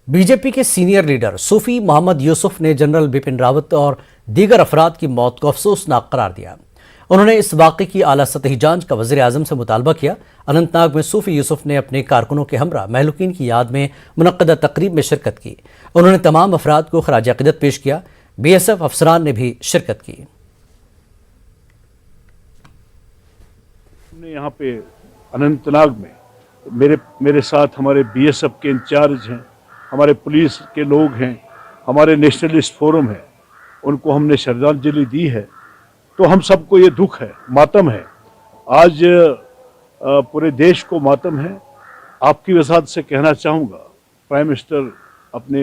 BJP के senior leader सूफी मोहम्मद यूसुफ ने general Bipin Rawat और दीगर अफराद की मौत को अफसोसनाक करार दिया। उन्होंने इस वाक़े की आला सतही जांच का वज़ीर आज़म से मुतालबा किया। अनंतनाग में सूफी यूसुफ ने अपने कारकुनों के हमरा महलूकीन की याद में मुनक्कदा तकरीब में शिरकत की। उन्होंने तमाम अफराद को खराज अक़ीदत पेश किया। BSF अफसरान ने भी शिरकत की। यहाँ पे अनंतनाग में मेरे साथ हमारे BSF के इंचार्ज हैं, हमारे पुलिस के लोग हैं, हमारे नेशनलिस्ट फोरम है, उनको हमने श्रद्धांजलि दी है। तो हम सबको ये दुख है, मातम है, आज पूरे देश को मातम है। आपकी वसात से कहना चाहूँगा प्राइम मिनिस्टर अपने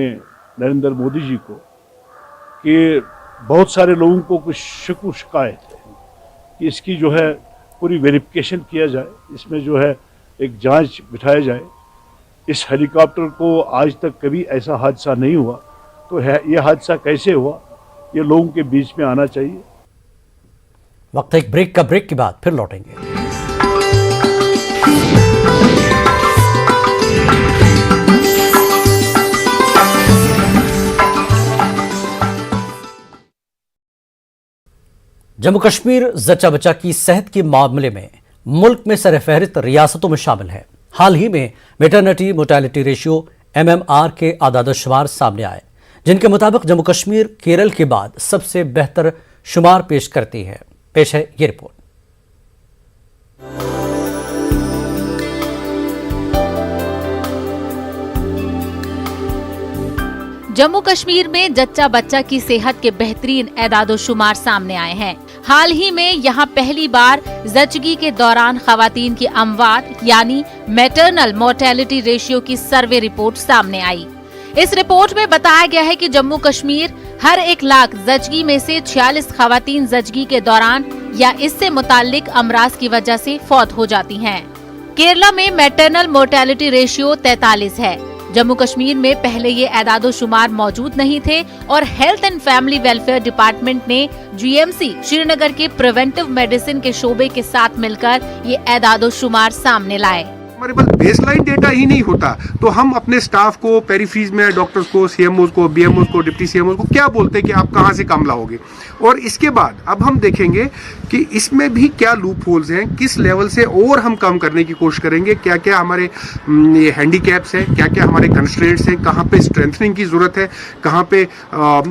नरेंद्र मोदी जी को कि बहुत सारे लोगों को कुछ शिकायत है कि इसकी जो है पूरी वेरिफिकेशन किया जाए, इसमें जो है एक जांच बिठाया जाए। इस हेलीकॉप्टर को आज तक कभी ऐसा हादसा नहीं हुआ, तो ये हादसा कैसे हुआ, ये लोगों के बीच में आना चाहिए। वक्त एक ब्रेक का, ब्रेक के बाद फिर लौटेंगे। जम्मू कश्मीर जच्चा बच्चा की सेहत के मामले में मुल्क में सरफहरिस्त रियासतों में शामिल है। हाल ही में मैटरनिटी मोर्टेलिटी रेशियो MMR के आदाद-ओ-शुमार सामने आए, जिनके मुताबिक जम्मू कश्मीर केरल के बाद सबसे बेहतर शुमार पेश करती है। पेश है ये रिपोर्ट। जम्मू कश्मीर में जच्चा बच्चा की सेहत के बेहतरीन एदाद-ओ-शुमार सामने आए हैं। हाल ही में यहां पहली बार जच्चगी के दौरान खवातीन की अमवात यानी मैटरनल मोर्टेलिटी रेशियो की सर्वे रिपोर्ट सामने आई। इस रिपोर्ट में बताया गया है कि जम्मू कश्मीर हर 1 लाख जच्चगी में से 46 खवातीन जच्चगी के दौरान या इससे मुताल्लिक अमराज की वजह से फौत हो जाती हैं। केरला में मैटरनल मोर्टेलिटी रेशियो 43 है। जम्मू कश्मीर में पहले ये एदाद-ओ-शुमार मौजूद नहीं थे और health and family welfare department ने GMC श्रीनगर के प्रिवेंटिव मेडिसिन के शोबे के साथ मिलकर ये एदाद-ओ-शुमार सामने लाए। हमारे पास बेसलाइन डेटा ही नहीं होता तो हम अपने स्टाफ को, पेरीफीज में डॉक्टर्स को, CMOs को, BMOs को, डिप्टी CMOs को क्या बोलते हैं कि आप कहां से काम लाओगे। और इसके बाद अब हम देखेंगे कि इसमें भी क्या लूप होल्स हैं, किस लेवल से और हम काम करने की कोशिश करेंगे, क्या क्या हमारे हैंडीकैप्स हैं, क्या क्या हमारे कंस्ट्रेंट्स हैं, कहाँ पे स्ट्रेंथनिंग की जरूरत है, कहाँ पे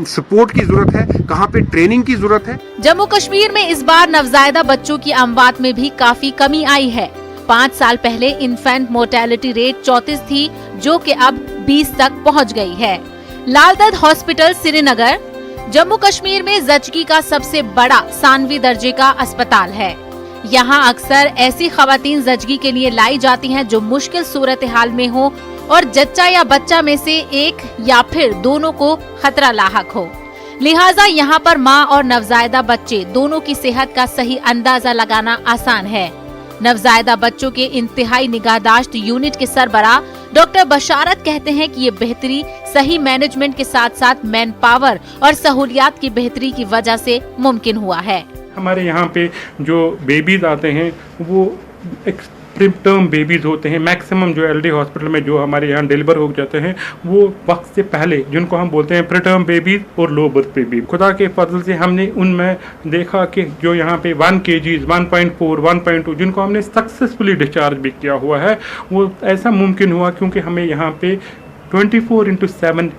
सपोर्ट की जरूरत है, कहाँ पे ट्रेनिंग की जरूरत है। जम्मू कश्मीर में इस बार नवजायदा बच्चों की अमवात में भी काफी कमी आई है। 5 साल पहले इन्फेंट मोर्टेलिटी रेट 34 थी, जो कि अब 20 तक पहुंच गई है। लालदद हॉस्पिटल श्रीनगर जम्मू कश्मीर में जच्चगी का सबसे बड़ा सानवी दर्जे का अस्पताल है। यहाँ अक्सर ऐसी खवातीन जच्चगी के लिए लाई जाती हैं जो मुश्किल सूरत हाल में हो और जच्चा या बच्चा में से एक या फिर दोनों को खतरा लाहक हो। लिहाजा यहाँ पर माँ और नवजायदा बच्चे दोनों की सेहत का सही अंदाजा लगाना आसान है। नवजायदा बच्चों के इंतहाई निगाहदाश्त यूनिट के सरबराह डॉक्टर बशारत कहते हैं कि ये बेहतरी सही मैनेजमेंट के साथ साथ मैन पावर और सहूलियात की बेहतरी की वजह से मुमकिन हुआ है। हमारे यहाँ पे जो बेबीज आते हैं वो प्री टर्म बेबीज होते हैं। मैक्सिमम जो LD हॉस्पिटल में जो हमारे यहाँ डिलीवर हो जाते हैं वो वक्त से पहले, जिनको हम बोलते हैं प्री टर्म बेबीज और लो बर्थ बेबी। खुदा के फजल से हमने उनमें देखा कि जो यहाँ पे 1 kg, 1.4, 1.2 जिनको हमने सक्सेसफुली डिस्चार्ज भी किया हुआ है, वो ऐसा मुमकिन हुआ क्योंकि हमें यहाँ पे 24/7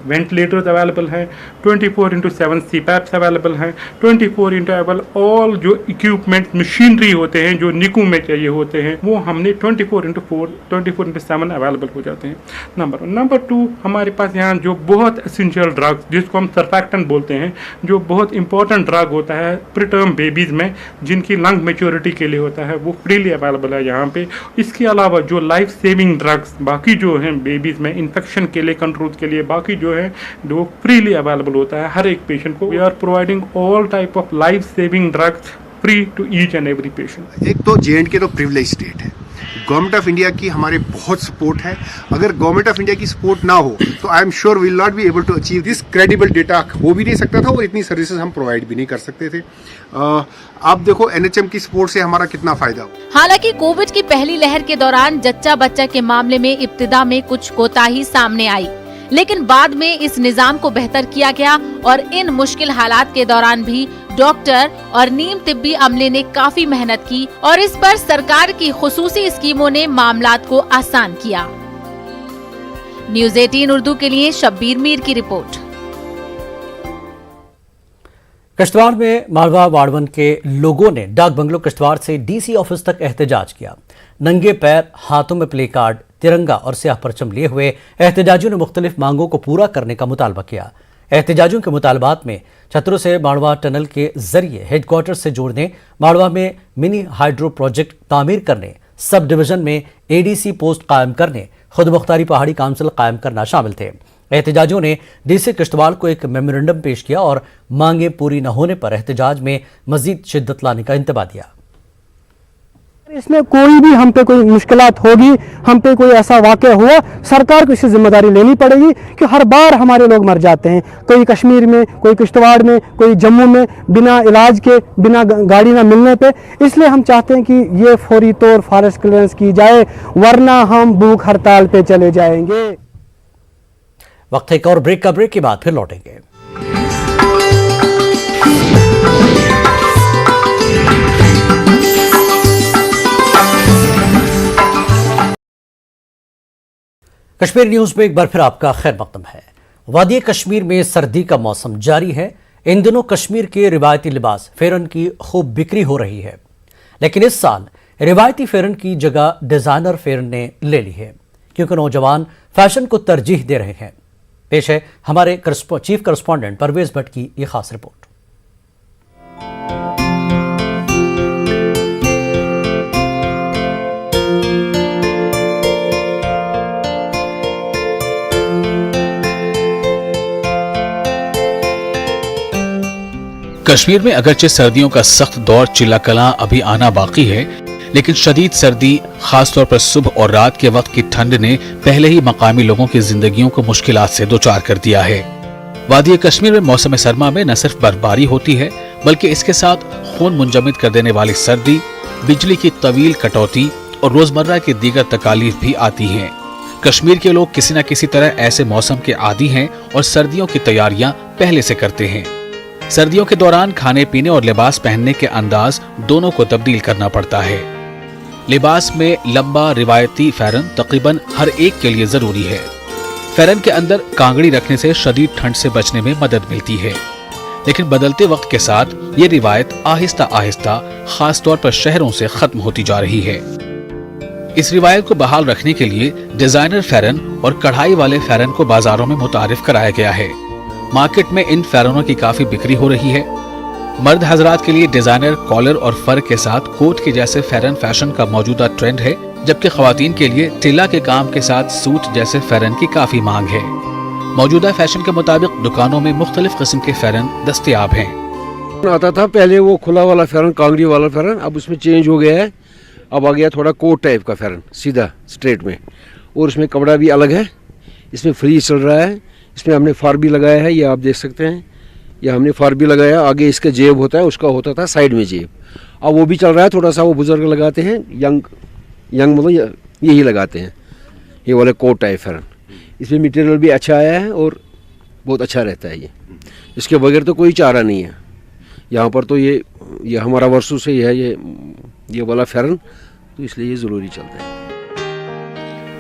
वेंटिलेटर्स अवेलेबल हैं, 24/7 CPAPs अवेलेबल हैं, 24/7 ऑल जो इक्विपमेंट मशीनरी होते हैं जो निकू में चाहिए होते हैं वो हमने 24/7 अवेलेबल हो जाते हैं। नंबर 2 हमारे पास यहाँ जो बहुत एसेंशियल ड्रग्स जिसको हम सर्फैक्टेंट बोलते हैं, जो बहुत इंपॉर्टेंट ड्रग होता है प्रीटर्म बेबीज़ में जिनकी लंग मेच्योरिटी के लिए होता है, वो फ्रीली अवेलेबल है यहाँ पे। इसके अलावा जो लाइफ सेविंग ड्रग्स बाकी जो हैं बेबीज़ में इन्फेक्शन के लिए, कंट्रोल के लिए बाकी जो है वो फ्रीली अवेलेबल होता है हर एक पेशेंट को। We are providing all type of life saving drugs free to each and every patient. एक तो J&K तो प्रिविलेज स्टेट है, गवर्नमेंट ऑफ इंडिया की हमारे बहुत सपोर्ट है। अगर गवर्नमेंट ऑफ इंडिया की सपोर्ट ना हो तो I am sure we will not be able to achieve this. Credible data हो भी नहीं सकता था और इतनी सर्विसेज हम प्रोवाइड भी नहीं कर सकते थे। आप देखो NHM की सपोर्ट से हमारा कितना फायदा हो। हालांकि कोविड की पहली लहर के दौरान जच्चा बच्चा के मामले में इब्तिदा में कुछ कोताही सामने आई। लेकिन बाद में इस निजाम को बेहतर किया गया और इन मुश्किल हालात के दौरान भी डॉक्टर और नीम तिब्बी अमले ने काफी मेहनत की और इस पर सरकार की खुसूसी स्कीमों ने मामलात को आसान किया। न्यूज़ 18 उर्दू के लिए शब्बीर मीर की रिपोर्ट। किश्तवाड़ में मालवा वार्ड 1 के लोगों ने डाक बंगलो किश्तवाड़ से डीसी ऑफिस तक एहतजाज किया। नंगे पैर, हाथों में प्ले कार्ड, तिरंगा और स्याह परचम लिए हुए एहतजाजियों ने मुख्तलिफ मांगों को पूरा करने का मुतालबा किया। एहतजाजियों के मुतालबात में छतरों से माड़वा टनल के जरिए हेडक्वार्टर से जोड़ने, माड़वा में मिनी हाइड्रो प्रोजेक्ट तामीर करने, सब डिवीजन में एडीसी पोस्ट कायम करने, खुद मुख्तारी पहाड़ी काउंसिल कायम करना शामिल थे। एहतजाजियों ने डीसी किश्तवाड़ को एक मेमोरेंडम पेश किया और मांगे पूरी न होने पर एहतजाज में मजीद शिद्दत लाने का इंतबा दिया। इसमें कोई भी हम पे कोई मुश्किलात होगी, हम पे कोई ऐसा वाक़या हुआ, सरकार को इसकी जिम्मेदारी लेनी पड़ेगी कि हर बार हमारे लोग मर जाते हैं, कोई कश्मीर में, कोई किश्तवाड़ में, कोई जम्मू में, बिना इलाज के, बिना गाड़ी ना मिलने पे। इसलिए हम चाहते हैं कि ये फौरी तौर फॉरेस्ट क्लियरेंस की जाए, वरना हम भूख हड़ताल पे चले जाएंगे। वक्त एक और ब्रेक का, ब्रेक के बाद फिर लौटेंगे। कश्मीर न्यूज में एक बार फिर आपका खैर मकदम है। वादी कश्मीर में सर्दी का मौसम जारी है। इन दिनों कश्मीर के रिवायती लिबास फेरन की खूब बिक्री हो रही है, लेकिन इस साल रिवायती फेरन की जगह डिजाइनर फेरन ने ले ली है, क्योंकि नौजवान फैशन को तरजीह दे रहे हैं। पेश है हमारे चीफ करस्पॉन्डेंट परवेज भट्ट की यह खास रिपोर्ट। कश्मीर में अगरचे सर्दियों का सख्त दौर चिल्ला कलां अभी आना बाकी है, लेकिन शदीद सर्दी, खासतौर पर सुबह और रात के वक्त की ठंड ने पहले ही मकामी लोगों की जिंदगियों को मुश्किलात से दो चार कर दिया है। वादी कश्मीर में मौसम सरमा में न सिर्फ बर्फबारी होती है, बल्कि इसके साथ खून मुंजमद कर देने वाली सर्दी, बिजली की तवील कटौती और रोजमर्रा की दीगर तकालीफ भी आती हैं। कश्मीर के लोग किसी न किसी तरह ऐसे मौसम के आदी हैं और सर्दियों की तैयारियां पहले से करते हैं। सर्दियों के दौरान खाने पीने और लिबास पहनने के अंदाज दोनों को तब्दील करना पड़ता है। लिबास में लंबा रिवायती फैरन तकरीबन हर एक के लिए जरूरी है। फैरन के अंदर कांगड़ी रखने से शदीद ठंड से बचने में मदद मिलती है, लेकिन बदलते वक्त के साथ ये रिवायत आहिस्ता आहिस्ता खास तौर पर शहरों से खत्म होती जा रही है। इस रिवायत को बहाल रखने के लिए डिजाइनर फैरन और कढ़ाई वाले फैरन को बाजारों में मुतारिफ कराया गया है। मार्केट में इन फैरनों की काफी बिक्री हो रही है। मर्द हजरात के लिए डिजाइनर कॉलर और फर के साथ कोट के जैसे फैरन फैशन का मौजूदा ट्रेंड है, जबकि खवातीन के लिए टिल्ला के काम के साथ सूट जैसे फैरन की काफी मांग है। मौजूदा फैशन के मुताबिक दुकानों में मुख्तलिफ किस्म के फैरन दस्तयाब हैं। आता था पहले वो खुला वाला फैरन, कांगड़ी वाला फैरन, अब उसमें चेंज हो गया है। अब आ गया थोड़ा कोट टाइप का फैरन, सीधा स्ट्रेट में, और उसमें कपड़ा भी अलग है। इसमें फ्रीज चल रहा है। इसमें हमने फार भी लगाया है, ये आप देख सकते हैं। ये हमने फार भी लगाया। आगे इसका जेब होता है, उसका होता था साइड में जेब। अब वो भी चल रहा है। थोड़ा सा वो बुजुर्ग लगाते हैं, यंग मतलब यही लगाते हैं, ये वाले कोट टाइप फैरन। इसमें मटेरियल भी अच्छा आया है और बहुत अच्छा रहता है। ये इसके बगैर तो कोई चारा नहीं है यहाँ पर। तो ये हमारा वर्षों से है ये वाला फैरन, तो इसलिए ये ज़रूरी चलता है।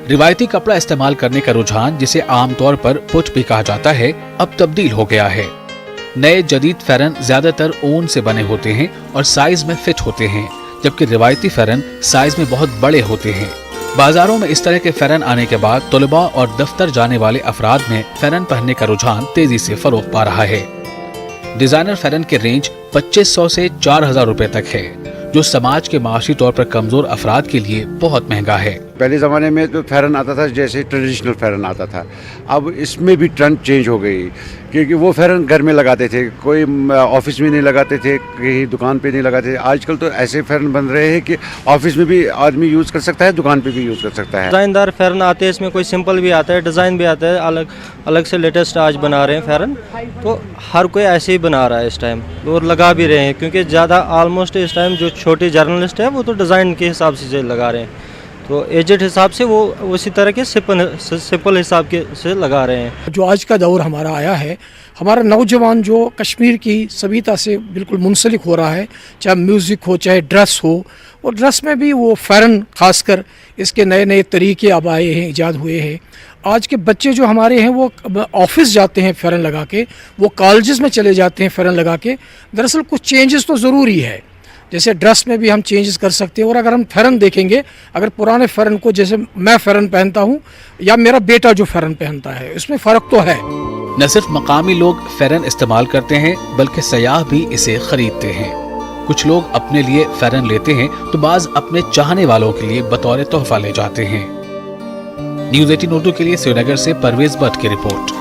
रिवायती कपड़ा इस्तेमाल करने का रुझान, जिसे आमतौर पर पुट भी कहा जाता है, अब तब्दील हो गया है। नए जदीद फैरन ज्यादातर ऊन से बने होते हैं और साइज में फिट होते हैं, जबकि रिवायती फैरन साइज में बहुत बड़े होते हैं। बाजारों में इस तरह के फैरन आने के बाद तलबा और दफ्तर जाने वाले अफराद में फैरन पहनने का रुझान तेजी से फरोग पा रहा है। डिजाइनर फैरन के रेंज 2500 से 4000 रुपए तक है, जो समाज के माशी तौर पर कमजोर अफराद के लिए बहुत महंगा है। पहले ज़माने में तो फैरन आता था जैसे ट्रेडिशनल फैरन आता था, अब इसमें भी ट्रेंड चेंज हो गई, क्योंकि वो फैरन घर में लगाते थे, कोई ऑफिस में नहीं लगाते थे, कहीं दुकान पे नहीं लगाते थे। आजकल तो ऐसे फैरन बन रहे हैं कि ऑफिस में भी आदमी यूज़ कर सकता है, दुकान पे भी यूज़ कर सकता है। डिज़ाइनदार फैरन आते हैं, इसमें कोई सिंपल भी आता है, डिज़ाइन भी आता है, अलग अलग से लेटेस्ट आज बना रहे हैं फैरन। तो हर कोई ऐसे ही बना रहा है इस टाइम, और लगा भी रहे हैं, क्योंकि ज़्यादा ऑलमोस्ट इस टाइम जो छोटे जर्नलिस्ट हैं वो तो डिज़ाइन के हिसाब से लगा रहे हैं। तो एजेड हिसाब से वो उसी तरह के सिंपल हिसाब के से लगा रहे हैं। जो आज का दौर हमारा आया है, हमारा नौजवान जो कश्मीर की सभ्यता से बिल्कुल मुंसलिक हो रहा है, चाहे म्यूज़िक हो चाहे ड्रेस हो, और ड्रेस में भी वो फ़ैरन खासकर इसके नए नए तरीके अब आए हैं, ईजाद हुए हैं। आज के बच्चे जो हमारे हैं वो ऑफिस जाते हैं फ़ैरन लगा के, वो कॉलेजेस में चले जाते हैं फ़ैरन लगा के। दरअसल कुछ चेंजेस तो ज़रूरी है, जैसे ड्रेस में भी हम चेंजेस कर सकते हैं। और अगर हम फ़ैरन देखेंगे, अगर पुराने फ़ैरन को, जैसे मैं फ़ैरन पहनता हूँ या मेरा बेटा जो फ़ैरन पहनता है, इसमें फ़र्क तो है। न सिर्फ मकामी लोग फ़ैरन इस्तेमाल करते हैं बल्कि सयाह भी इसे खरीदते हैं। कुछ लोग अपने लिए फ़ैरन लेते हैं तो बाज अपने चाहने वालों के लिए बतौर तोहफा ले जाते हैं। न्यूज़ 18 उर्दू के लिए श्रीनगर से परवेज भट्ट की रिपोर्ट।